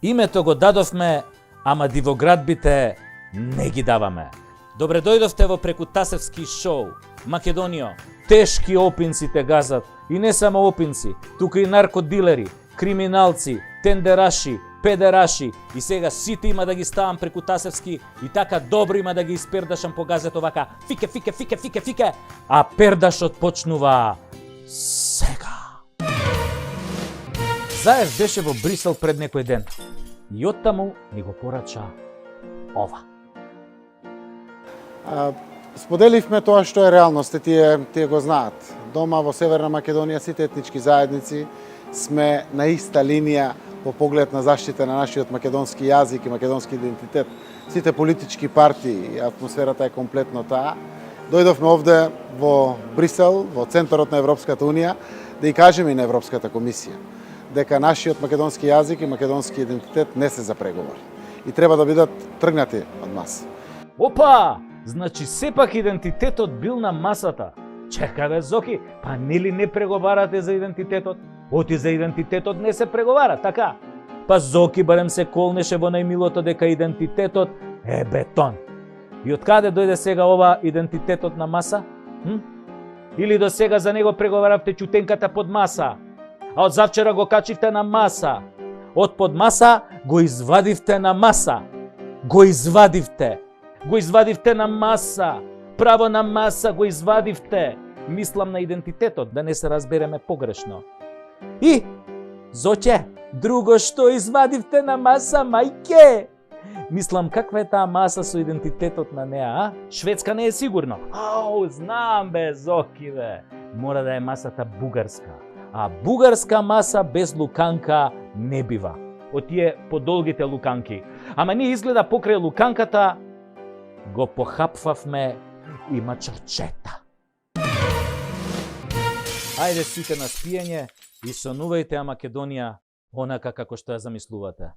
Името го дадовме, ама дивоградбите не ги даваме. Добре дојдовте во Прекутасевски шоу. Македонијо, тешки опинци те газат. И не само опинци, тука и наркодилери, криминалци, тендераши, педераши. И сега сите има да ги ставам Прекутасевски и така добро има да ги испердашам по газето вака. Фике, фике, фике, фике, фике. А пердашот почнува сега. Заев беше во Брисел пред некој ден. И оттаму ни го порача ова. Споделивме тоа што е реалност, тие го знаат. Дома во Северна Македонија сите етнички заедници сме на иста линија по поглед на заштита на нашиот македонски јазик и македонски идентитет. Сите политички партии, атмосферата е комплетно таа. Дојдовме овде во Брисел, во центарот на Европската унија, да и кажеме и на Европската комисија дека нашиот македонски јазик и македонски идентитет не се за преговори и треба да бидат тргнати од маса. Опа! Значи сепак идентитетот бил на масата. Чекај бе, Зоки, па нели не преговарате за идентитетот? Оти за идентитетот не се преговара, така? Па Зоки барем се колнеше во најмилото дека идентитетот е бетон. И од каде дојде сега ова идентитетот на маса? Или до сега за него преговаравте чутенката под маса? А од завчера го качивте на маса. Од под маса го извадивте на маса. Го извадивте. Го извадивте на маса. Право на маса го извадивте. Мислам на идентитетот, да не се разбереме погрешно. И, Зоќе, друго што извадивте на маса, мајке? Мислам, каква е таа маса со идентитетот на неа, а? Шведска не е сигурно. Ау, знам бе, Зоки бе. Мора да е масата бугарска. А бугарска маса без луканка не бива. Од тие подолгите луканки. Ама ние изгледа покрај луканката го похапвавме и мачарчета. Ајде сите на спиење и сонувајте ја Македонија онака како што ја замислувате.